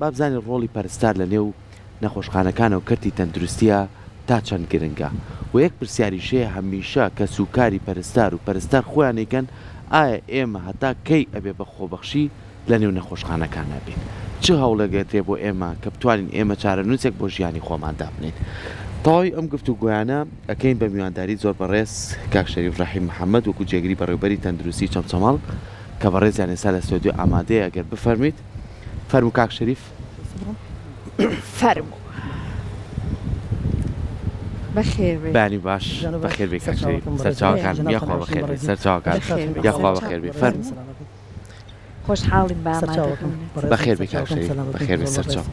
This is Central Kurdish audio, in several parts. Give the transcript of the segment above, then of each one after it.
بابزانی ڕۆڵی پەرستار لە نێو نەخۆشخانەکانە و کەرتی تەندروستیە تا چەند گرنگە و یەک پرسیاریشەیە هەمیشە کە سوکاری پەرستار و پەرستار خۆیانێکەن ئایا ئێمە هەتا کەی ئەبێ بە خۆبەخشی لە نێو نەخۆشخانەکانە بین چه هەوڵەگەتێ بۆ ئێمە کە بتوانین ئێمە چارەنووسێک بۆ ژیانی خۆماندا بنین. تەواوی ئەم گفتوگۆیانە ئەکەین بە میوانداری زۆر بەڕێز کاک شەریف ڕەحیم محەممەد وەکو جێگیری بەڕێوەبەری تەندروستی چەمچەماڵ کە بەڕێزیان ئێستا لە ستۆدیۆ ئامادەیە ئەگەر بفەرمیت. فەرموو کاک شەریف. فەرموو. بەخێر بێ. بانی باش بەخێر بێ کاک شەریف. سەرچاوەکان یاخوا بەخێر بێ سەرچاوەکان یاخوا بەخێر بێ. فەرموو. خۆشحاڵیم بە ئامادەبوون. بەخێر بێ کاک شەریف بەخێر بێ سەرچاو.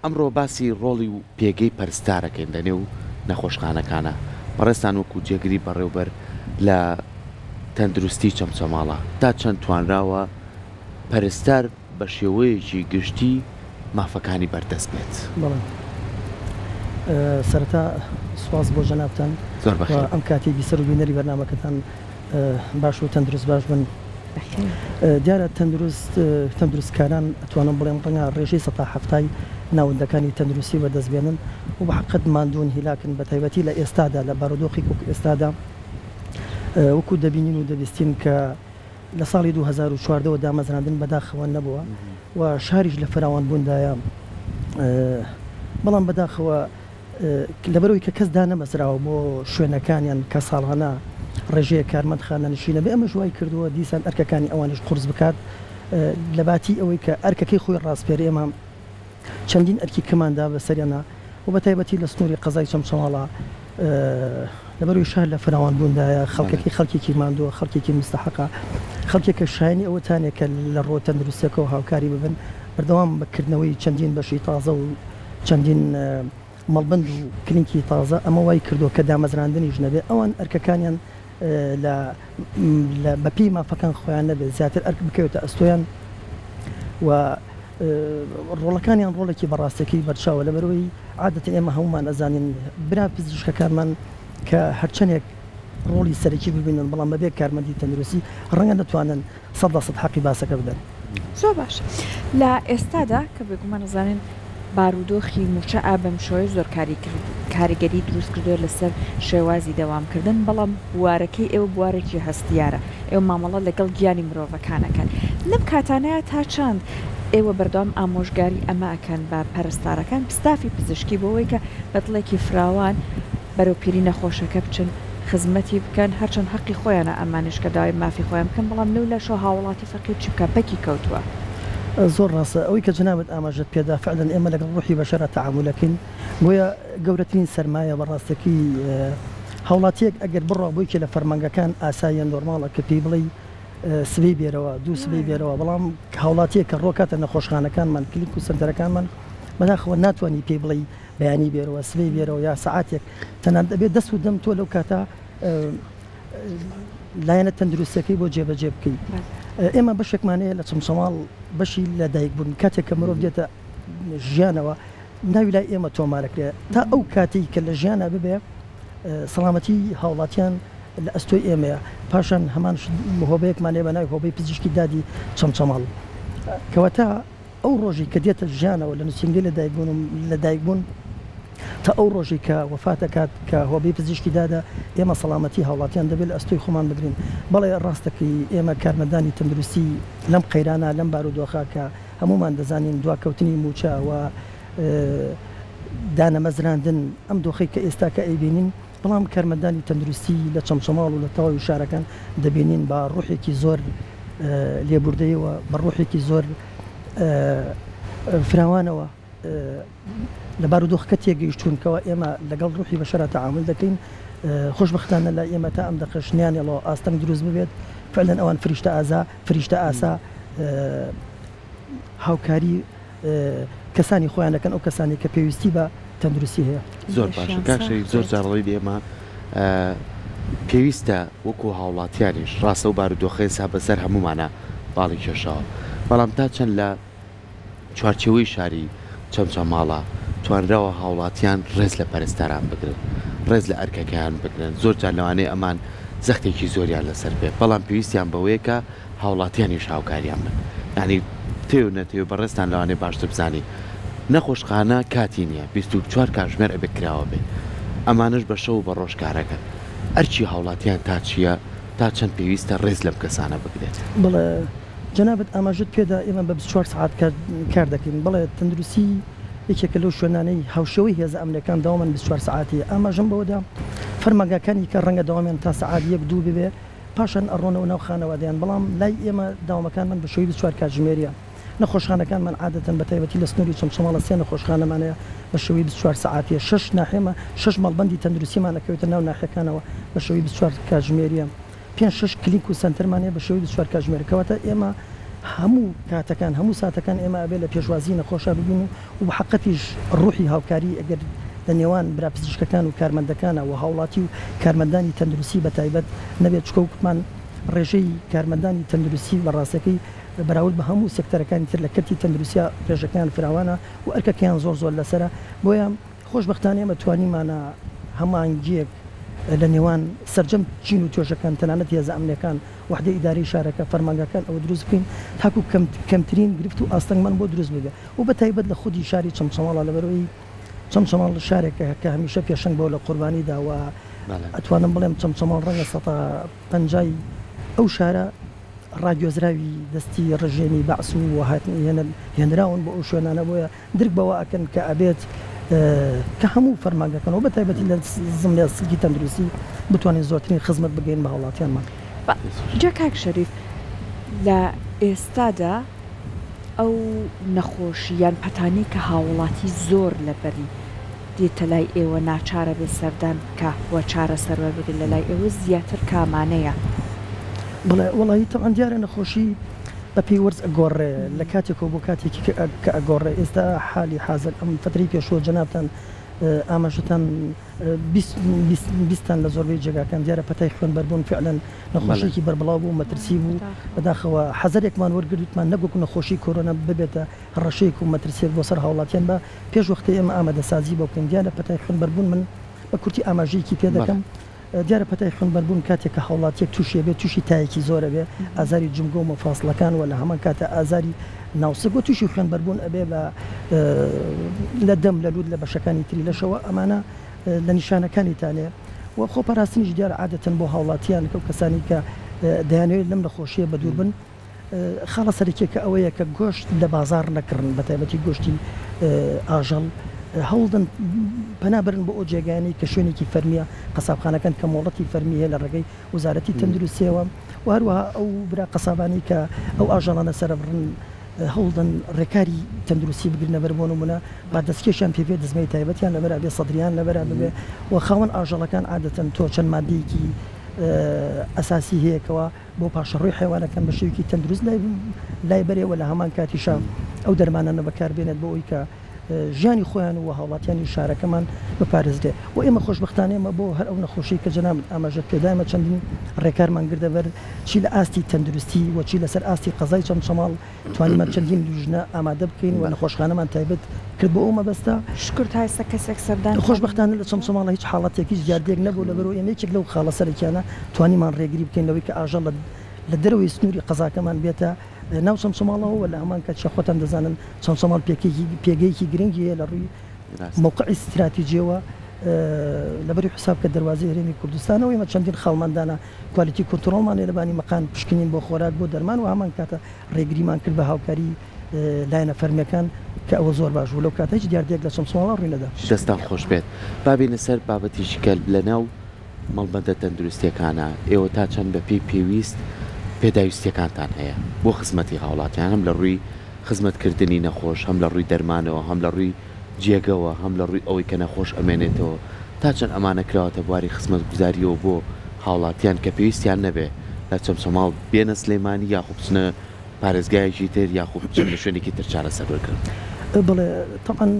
ئەمڕۆ باسی ڕۆڵی و پێگەی پەرستارەکەین لە نێو نەخۆشخانەکانە. بەڕێستان وەکو جێگیری بەڕێوەبەر لە تەندروستی چەمچەماڵە تا چەند توانراوە پەرستار بە شێوەیەکی گشتی مافەکانی بەردەست بێت. سەرەتا سواز بۆ جەنابتان زۆر بەخێر. ئەم کاتی بیسەر و بینەری بەرنامەکەتان باش و تەندروست باش بن. دیارە تەندروستکاران ئەتوانم بڵێم ڕەنگە ڕێژەی سەتا هەفتای ناوەندەکانی تەندروستی بەدەستبێنن و بە حەقت ماندوون هیلاکن بە تایبەتی لە ئێستادا لە بارودۆخی ئێستادا وەکو دەبینین و دەبیستین کە لە ساڵی 2014 دامەزراندن بەداخەوە نەبووە و شاریش لە فراوانبووندایە بەڵام بەداخەوە لەبەرەوەی کە کەس دانەمەزراوە بۆ شوێنەکانیان کە ساڵانە ڕێژەیە کارمەندخانە نشینە بێ ئەمە ژوای کردووە دیسان ئەرکەکانی ئەوانش قورس بکات لە باتی ئەوەی کە ئەرکەکەی خۆی ڕاستپێر ئێمە چەندین ئەرکی کەماندا بە سەریانە و بە تایبەتی لە سنووری قەزای چەمچەماڵە لەبەروی شار لە فراوانبووندایە خەڵکەکەی خەڵکێکی ماندووە خەڵکێکی مستحقە خەڵکێکە شایانی ئەوەتانێک کە لە ڕۆ تەندروستیەکەەوە هاوکاری ببن بەردەوام بەکردنەوەی چەندین بەشی تازە و چەندین مەڵبند و کلینکی تازە ئەمە وای کردو کە دامەزراندنی ژنەبێ ئەوان ئەرکەکانیان بە پێی مافەکان خۆیان نەبێت زیاتر ئەرک بکەوێتە ئەستۆیان و ڕۆڵەکانیان ڕۆڵێکی بەڕاستەکەی بەرچاوە لەبەرەوەی عادەتەن ئێمە هەمومان ئەزانین برا پزیشکەکانمان کە هەرچەندێک ڕۆڵی سەرەکی ببینن بەڵام بەبێ کارمەندی تەندروستی ڕەنگە نەتوانن 100% حەقی باسەکە بدەن. زۆر باش لە ئێستادا کە بێگومان نەزانین بارودۆخی موچە ئابەم شۆی زۆر کاریگەری دروست کردووە لەسەر شێوازی دەوامکردن بەڵام بوارەکەی ئێوە بوارێکی هەستیارە ئێوە مامەڵە لەگەڵ گیانی مرۆڤەکانەکەن لەم کاتانەیە تا چەند ئێوە بەردەوام ئامۆژگاری ئەماکەن بە پەرستارەکان پستافی پزیشکی بۆەوەی کە بەدڵێکی فراوان بەرەوپیری نەخۆشەکە بچن خزمەتی بکەن هەرچەند حەقی خۆیانە ئەمانش کە داوای مافی خۆیان بکەن بەڵام لەو لە شۆ هاوڵاتی فەقیر چ بکە پەکی کەوتووە. زۆر ڕاستە ئەوەی کە جنابەت ئاماژەت پێدا فعلەن ئێمە لەگەڵ ڕوحی بەشەرە تەعاملەکەین گویا گەورەترین سەرمایە بەڕاستەکەی هاوڵاتیەک ئەگەر بڕۆ بۆی کە لە فەرمانگەکان ئاساییان نۆرماڵە کە پێی بڵێ سبەی بێرەوە دوو سبەی بێرەوە بەڵام هاوڵاتیە کە ڕۆکاتە نەخۆشخانەکانمان کلیک و سەنتەرەکانمان بەداخەوە ناتوانانی پێی بڵێ بەیانی بێرەوە سبەی بێرەوە یا سەعاتێک تەنان دەبێت دەست و دەم تۆ لەو کاتە لایەنە تەندروستەکەی بۆ جێبەجێ بکەیت. ئێمە بەشێکمانەیە لە چەمچەماڵ بەشی لە دایکبوون کاتێک کە مرۆڤ دێتە ژیانەوە ناوی لای ئێمە تۆمارەکرێت تا ئەو کاتی کە لە ژیانە ببێ سەڵامەتی هاوڵاتیان لە ئەستۆی ئێمەیە پاشان هەمان هۆبەیەکمانێ بە ناوی هۆبەی پزیشکی دادی چەمچەماڵ کەواتە ئەو ڕۆژی کە دێتە ژیانەوە لە نووسنگی لە دایکبوون تا ئەو ڕۆژی کە وەفاتەکات کە هۆبەی پزیشکی دادا ئێمە سەڵامەتی هاوڵاتیان دەبێت لە ئەستۆی خۆمان بگرین بەڵێ ڕاستەکەی ئێمە کارمەندانی تەندروستی لەم قەیرانە لەم بارودۆخە کە هەمومان دەزانین دواکەوتنی موچە و دانەمەزراندن ئەم دۆخەی کە ئێستا کە ئەیبینین بەڵام کارمەندانی تەندروستی لە چەمچەماڵ و لە تەواوی شارەکان دەبینین بە ڕوحێکی زۆر لێبوردەیەوە بە ڕوحێکی زۆر فراوانەوە لە بارودۆخەکە تێگەیشتوونکەوە ئێمە لەگەڵ ڕوحی بەشەرە تەعامل دەکەین خۆشبەختانە لە ئێمە تا ئەم دەقەشنیانێڵەوە ئاستەنگ دروست ببێت فعلەن ئەوان فریشتە ئاسا هاوکاری کەسانی خۆیانەکەن ئەو کەسانی کە پێویستی بە تەندروستی هەیە. زۆر باشە کاکشەی زۆر جاڕەوەی ئێمە پێویستە وەکو هاوڵاتیانیش ڕاستە و بارودۆخەی سا بەسەر هەمومانە باڵی کێشاوە بەڵام تا چەند لە چوارچێوەی شاری چەمچەماڵە توانراوە هاوڵاتیان ڕێز لە پەرستاران بگرن ڕێز لە ئەرکەکەیان بگرن زۆر جار لەوانەیە ئەمان زەختێکی زۆریان لەسەر بێت بەڵام پێویستیان بەوەیە کە هاوڵاتیانیش هاوکاریان بن ینی تێو نەتێو بەڕێستان لەوانێ باشتر بزانی نەخۆشخانە کاتی نییە 24 کاتژمێر ئەبێکراوە بێ ئەمانش بە شەو بە ڕۆژ کارەکەن ئەرچی هاوڵاتیان تا چییە تا چەند پێویستە ڕێز لەم کەسانە بگرێت بڵێ جەنابەت ئاماژت پێدا ئێمە بە 24 ساعت کار دەکەین بڵێ تەندروستی یەکێکە لەو شوێنانەی هاوشەوەی هێزە ئەمریکان داوامن 24 ساعتی ئاماژم بەوەدا فەرمانگاکانی کە ڕەنگە داوامیان تا سەعات 1-2 ببێ پاشان ئەڕۆنەوە ناو خانەوادیان بەڵام لای ئێمە داوامەکانمان بە شێوەی 24 کاتژمێریە نەخۆشخانەکانمان عادەتەن بە تایبەتی لە سنووری چەمچەماڵە سێ نەخۆشخانەمانەیە بە شێوەی 24 ساعتیە 6 ناحێمە 6 مەڵبەندی تەندروستیمانەکەوێتە ناو ناحیەکانەوە بە شێوەی 24 کاتژمێریە 5-6 کلیک و سنتەرمانەیە بە شێوەی 24 کاتژمێرەکەواتە ئێمە هەموو کاتەکان هەموو ساتەکان ئێمە ئەبێ لە پێشوازی نەخۆشە ببین و بە حقەتیش ڕوحی هاوکاری ئەگەر لە نێوان براپزیشکەکان و کارمەندەکانە و هاوڵاتی و کارمەندانی تەندروستی بە تایبەت نەبێت چکەوتمان ڕێژەی کارمەندانی تەندروستی بە ڕاستەکەی بەراورد بە هەموو سێکتەرەکانی تر لە کەرتی تەندروستیا ڕێژەکان فراوانە و ئەرکەکەیان زۆر لەسرە بۆیە خۆشبەختانە ئێمە توانیمانە هەمانگیەک لە نێوان سەرجەم چین و توێژەکان تەنانەت هێزە ئەمنیەکان وحدە ئیداری شارەکە فەرمانگاکان ئەوە دروست بکەین تاکو کەمترین گرفت و ئاستەنگمان بۆ دروست بگە و بە تایبەت لە خودی شاری چەمچەماڵە لەبەرەوەی چەمچەماڵ شارێکە کە هەمیشە پێشنگ بۆ لە قوربانیدا و ئەتوانم بڵێم چەمچەماڵ ڕەنگە 150 ئەو شارە ڕادیۆزراوی دەستی ڕژێمی بەعس و هێنراون بۆ ئەو شوێنانە بۆیە درک بەوە ئەکەن کە ئەبێت کە هەموو فەرمانگەکەنەوە بە تایبەتی لە زمرە سلکی تەندروستی بتوانین زۆرترین خزمەت بگەین بە هاوڵاتیانمان. جا کاک شەریف لە ئێستادا ئەو نەخۆشییان پەتانی کە هاوڵاتی زۆر لەبەری دێتە لای ئێوە ناچارە بێ سەردان بکە وە چارە سەروەر بگرن لە لای ئێوە زیاتر کامانەیە. بڵێ وڵی تەمان دیارە نەخۆشی بە پێی وەرز ئەگۆڕێ لە کاتێکەوە بۆ کاتێکی کە ئەگۆڕێ ئێستا حالی حازر ئەم فتری پێشوە جەنابتان ئاماژتان بیستان لە زۆربەی جێگاکان دیارە پەتای خوێن بەربوون فعلەن نەخۆشیێکی بەربڵاو بوو مەترسی بوو بەداخەوە حەزەرێکمان وەرگرتمان نەگوکو نەخۆشی کۆرۆنا ببێتە هەڕەشەیەک و مەترسێک بۆ سەر هاوڵاتیان بە پێش وەختی ئێمە ئامادەسازی بۆ بکەین دیارە پەتای خوێن بەربوون من بە کورتی ئاماژەیەکی پێ دەکەم دیارە پەتای خوێن بەربوون کاتێک کە هاوڵاتیەک تووشێ بێت تووشی تایەکی زۆرە بێ ئازاری جمگە و مەفاسڵەکان و لە هەمان کاتە ئازاری ناوسەگ و تووشی خوێن بەربوون ئەبێ لە دەم لە لود لە بەشەکانی تری لەشەوە ئەمانە لە نیشانەکانیتانێ و خۆپەراستنیش دیارە عادەتەن بۆ هاوڵاتیان کە کەسانی کە دەیانەوێت لەم نەخۆشیە بە دوور بن خاڵە سەرکێکە ئەوەیە کە گۆشت لە بازار نەکردن بە تایبەتی گۆشتی ئاژەڵ هەوڵدن پەنابرن بۆ ئەو جێگانی کە شوێنێکی فەرمیە قەسابخانەکان کە مۆڵەتی فەرمی هەیە لە ڕێگەی وزارەتی تەندروستیەوە و هەروەها ئەو برا قەسابانی کە ئەو ئاژەڵانە سەربڕن هەوڵدن ڕێکاری تەندروستی بگرنە بەربوون ومونە با دەستکێشیان پێ دەزمەی تایبەتیان لەبەر بێ سەدریان لەبەر ببێ و خاوەن ئاژەڵەکان عادەتەن تۆ چەند مادەیەکی ئەساسی هەیەکەوە بۆ پاشەڕۆی حیوانەکان بە شێوکی تەندروست لای بەرێەوە لە هەمان کاتیشا ئەو دەرمانانە بەکاربێنێت بۆ ئەوی کە ژیانی خۆیان و هاوڵاتیانی شارەکەمان بپارێزرێ و ئێمە خۆشبەختانەمە بۆ هەر ئەو نەخۆشی کە جەناب ئاماژەت پێدایمە چەندین ڕێکارمان گردەبەر چی لە ئاستی تەندروستی و چی لەسەر ئاستی قەزای چەمچەماڵ توانیمان چەندین دوژنە ئامادە بکەین و نەخۆشخانەمان تایبەت کرد بۆ ئەو مەبەستە شکر تا ئێستا کەسێک سەردان خۆشبەختانە لە چەمچەماڵە هیچ حاڵەتێکیش دیاردێک نەبوو لەبەرەوە ئێمە یەکێک لەو خاڵە سەرەکیانە توانیمان ڕێگری بکەین لەوەی کە ئاژەڵ لە دەرەوەی سنووری قەزاکەمان بێتە ناو چەمچەماڵەوە لە هەمان کات خۆتان دەزانن چەمچەماڵ پێگەیەکی گرنگی هەیە لە ڕووی موقعی استراتیجیەوە لەبەری حساب کە دەواازی هەرێمی کوردستانەوە ئێمە چەندین خاڵماندانە کوالیتی کۆنتترۆڵمان لەبانی مەقان پشکنین بۆ خۆراک بۆ دەرمان و هەمان کاتە ڕێگریمان کرد بە هاوکاری لایەنە فەرمیەکان کە ئەوە زۆر باش و لەو کاتەی دیاردێک لە چەمچەماڵ ڕووینەدا دەستان خۆش بێت بابینە سەر بابەتیشی کەل لە ناو مەڵبەندە تەندروستیەکانە ئێوە تا چەند بە پێویست پێداویستیەکانتان هەیە بۆ خزمەتی هاوڵاتیان هەم لە ڕووی خزمەتکردنی نەخۆش هەم لە ڕووی دەرمانەوە هەم لە ڕووی جێگەوە هەم لە ڕووی ئەوەی کە نەخۆش ئەمێنێتەوە تا چەند ئەمانە کراوەتە بواری خزمەت گوزاریەوە بۆ هاوڵاتیان کە پێویستیان نەبێ لە چەمچەماڵ بێنە سلەیمانی یاخوب بچنە پارێزگایەکی تر یاخوب بچن لە شوێنێکی تر چارەسەر بکەن. بڵێ تەمان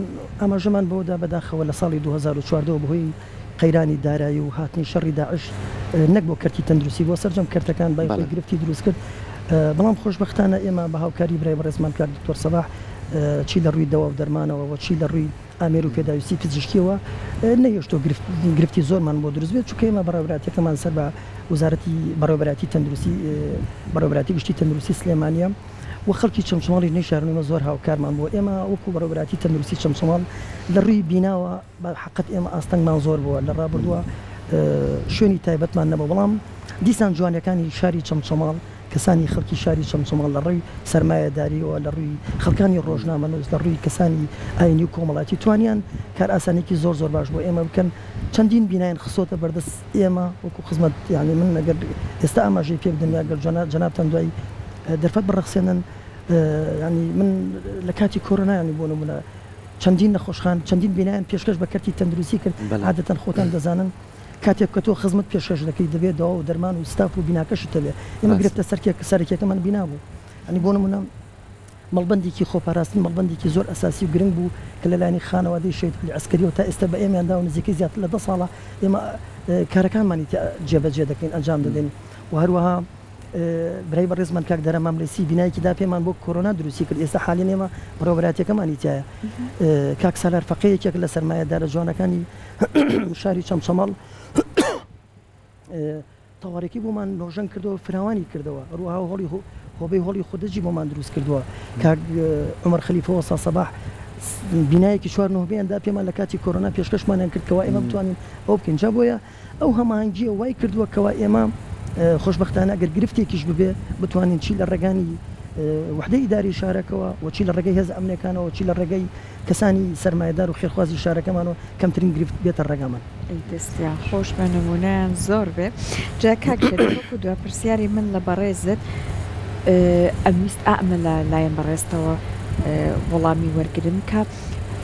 ئاماژەمان بەوەدا بەداخەوە لە ساڵی 2014 بەهۆی قەیرانی دارایی و هاتنی شەڕی داعش نەک بۆ کەرتی تەندروستی بۆ سەرجەم کەرتەکان بای خۆی گرفتی دروست کرد بەڵام خۆشبەختانە ئێمە بە هاوکاری برای بەڕێزمان کار دکتۆر سەباح چی لە ڕووی دەوا و دەرمانەوە و چی لە ڕووی ئامێر و پێداویستی پزیشکیەوە نەهێشتۆ گرفتی زۆرمان بۆ دروست بێت چونکە ئێمە بەڕێوەبەراتیەکەمان سەر بە وزارەتی بەڕێوەبەراتی تەندروستی بەڕێوەبەراتی گشتی تەندروستی سلێمانیە و خەڵکی چەمچماڵی نەشارنەوە زۆر هاوکارمان بۆ ئێمە وەکو بەڕێوەبراتی تەندروستی چەمچماڵ لە ڕووی بیناوە بە حقت ئێمە ئاستەنگمان زۆر بووە لە ڕابردووە شوێنی تایبەتمان نەبوو بەڵام دیسان جوانەکانی شاری چەمچماڵ کەسانی خەڵکی شاری چەمچماڵ لە ڕووی سەرمایەداریەوە لە ڕووی خەڵکانی ڕۆژنامەنووس لە ڕووی کەسانی ئاینی و کۆمەڵاتی توانیان کار ئاسانێکی زۆر باش بۆ ئێمە بکەن چەندین بینایان خسۆتە بەردەست ئێمە وەکو خزمەت یعنی من ئەگەر ئێستا ئاماژەی پێ بدەن یاگەر جەنابتان دوای دەرفەت بڕەخسێنن ینی من لە کاتی کۆرۆنایانی بۆ نمونە چەندین نەخۆشخان چەندین بینایان پێشکەش بە کەرتی تەندروستی کرد عادەتەن خۆتان دەزانن کاتێک کە تۆ خزمەت پێشکەش دەکەی دەبێت دەوا و دەرمان و ستاف و بیناکەشت دەبێت ئێمە گرفتە سەرکێکەکەمان بینا بوو ئەنی بۆ نمونە مەڵبەندێکی خۆپاراستنی مەڵبەندێکی زۆر ئەساسی و گرنگ بوو کە لەلایەنی خانەوادەی شەیدکولی عەسکەریەوە تا ئێستا بە ئێمەیاندا و نزیکەی زیاتر لە 10 ساڵە ئێمە کارەکانمانی جێبەجێ دەکەین ئەنجام دەدەین و هەروەها برای بەڕێزمان کاک دەرەمام لەسی بینایکی دا پێمان بۆ کۆرۆنا دروستی کرد ئێستا حالیان ئێمە بەڕێوەبراتیەکەمانی تایە کاک سالار فەقەیەکێک لە سەرمایەدارە جوانەکانی شاری چەمچەماڵ تەواڕێکی بۆمان لۆژەن کردەوە فراوانی کردەوە ڕووها هۆڵی هۆبەی هۆڵی خودەجی بۆمان دروست کردووە کاک عومەر خەلیفەوە سەباح بینایەکی 4 نۆڤێندا پێمان لە کاتی کۆرۆنا پێشکەشمانیان کرد کەوا ئێمە بتوانین ئەو بکەین جا بۆیە ئەو هەماهەنگیە وای کردووە کەوا ئێمە خۆشبەختانە ئەگەر گرفتێکیش ببێ بتوانین چی لە ڕێگانی وحدەی ئیداری شارەکەەوە وچی لە ڕێگەی هێز ئەمنەکانەوە چی لە ڕێگەی کەسانی سەرمایه‌دار و خێرخوازی شارەکەمانەوە کەمترین گرفت بێتە ڕێگامان دەستیان خۆش بە نمونەیان زۆر بێ جا کاک شەریف دو پرسیاری من لە بەڕێزت ئەویست ئەمە لایەن بەڕێستەوە وەڵامی وەرگرم کە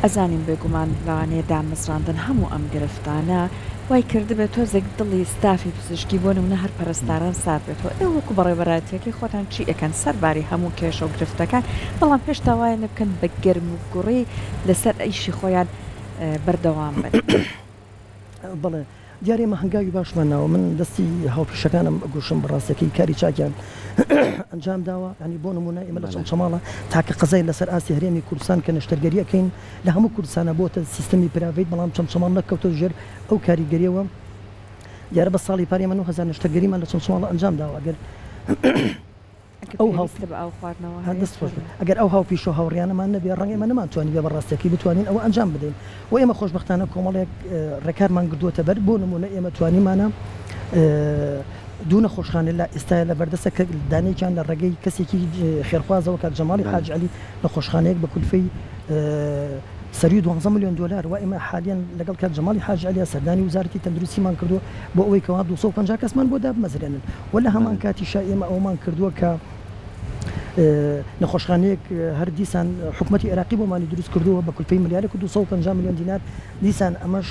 ئەزانین بێگومان لەوانەیە دامەزراندن هەموو ئەم گرفتانە وای کردبێت تۆزێک دڵی ستافی پزیشکی بۆ نمونە هەر پەرستاران سار بێتەوە ئێوە وەکو بەڕێوەبەراتیەکەی خۆتان چی ئەەکەن سەرباری هەموو کێشە و گرفتەکان بەڵام پێش داوایە بکەن بە گەرم و گوڕی لەسەر ئەیشی خۆیان بەردەوام بن بڵێ دیارێ مە هەنگاوی باشمانناوە من دەستی هاوپیشەکانم گوشم بەڕاستەکەی کاری چاکیان ئەنجام داوە ینی بۆ نمونە ئێمە لە چەمچەماڵە تاکە قەزای لەسەر ئاسی هەرێمی کوردستان کە نەشتەرگەریەکەین لە هەموو کوردستانە بۆتە سیستەمی پراڤیت بەڵام چەمچەماڵ نەکەوتە ژێر ئەو کاریگەریەوە دیارە بە ساڵی پارێ من 1000 نەشتەرگەریمان لە چەمچەماڵە ئەنجام داوە ئەگەر ئەگەر ئەو هاوپیش و هاوڕیانەمان نەبێ ڕەنگە ئێمە نەمانتوانی بێ بەڕاستەکەی بتوانین ئەوە ئەنجام بدەین و ئێمە خۆشبەختانە کۆمەڵێک ڕێکارمان کردووەتە بەر بۆ نمونە ئێمە توانیمانە دوو نەخۆشخانە لە ئێستاە لە بەردەستە کە دانێکیان لە ڕێگەی کەسێکی خێرخوازەوە کە جەماڵی حاج عەلی نەخۆشخانەیەک بە کولفەی سەری 12 ملیۆن دلار و ئێمە حالیان لەگەڵ کات جەماڵی حاج عەلی سەردانی وزارەتی تەندروستیمان کردووە بۆ ئەوەی کەوا 250 کەسمان بۆ دابمەزرێنن و لە هەمان کاتیشا ئێمە ئەومان کردووە کە نەخۆشخانەیەک هەر دیسان حکوومەتی عێراقی بۆمانی دروست کردووە بە کولفەی ملیارێک و 250 ملیۆن دینار دیسان ئەمەش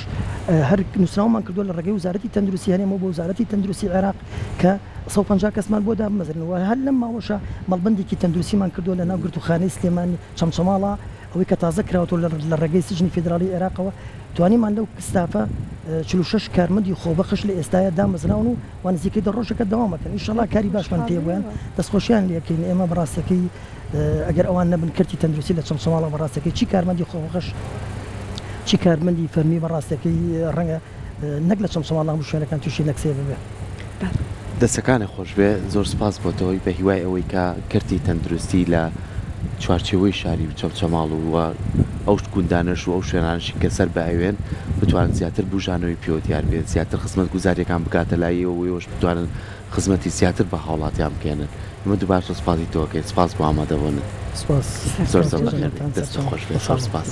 هەر نووسراومان کردووە لە ڕێگەی وزارەتی تەندروستی هەرێمەوە بۆ وزارەتی تەندروستی عێراق کە 150 کەسمان بۆ دابمەزرن و هەر لەم ماوەشە مەڵبەندێکی تەندروستیمان کردووە لە ناو گرتوخانەی سلێمانی چەمچەماڵە ئەوەی کە تازە کراوەوە لە ڕێگەی سژنی فێدراڵی عێراقەوە توانیمان لەو کستافە 46 کارمەندی خۆبەخش لە ئێستاە دامەزراون و وانزیکەی دەڕۆژەکە دەوامەکەن ئینشەڵا کاری باشمان پێ بوویان دەستخۆشیان لەکەین ئێمە بەڕاستەکەی ئەگەر ئەوان نەبن کردی تەندروستی لە چەمچەماڵە بەڕاستەکەی چی کارمەندی خۆبەخش چی کارمەندی فەرمی بەڕاستەکەی ڕەنگە نەک لە چەمچەماڵ هەموو شوێنەکان تووشی نەکسێ ببێ دەستەکانی خۆش بێ زۆر سپاس بۆتەوەی بە هیوای ئەوەی کە کردی تەندروستی لە چوارچێوەی شاری چەمچەماڵ و ئەو گوندانەش و ئەو شوێنانشی کە سەر بەئەوێن بتوانن زیاتر بژانەوەی پێوە دیار بێت زیاتر خزمەت گوزاریەکان بکاتە لایەوەش بتوانن خزمەتی زیاتر بە هاوڵاتیان بکەنن ئمە دووبار سپاسی تۆکەیت سپاس بۆ ئامادەبوونن سپاس زۆر دەست خۆش بێت سپاس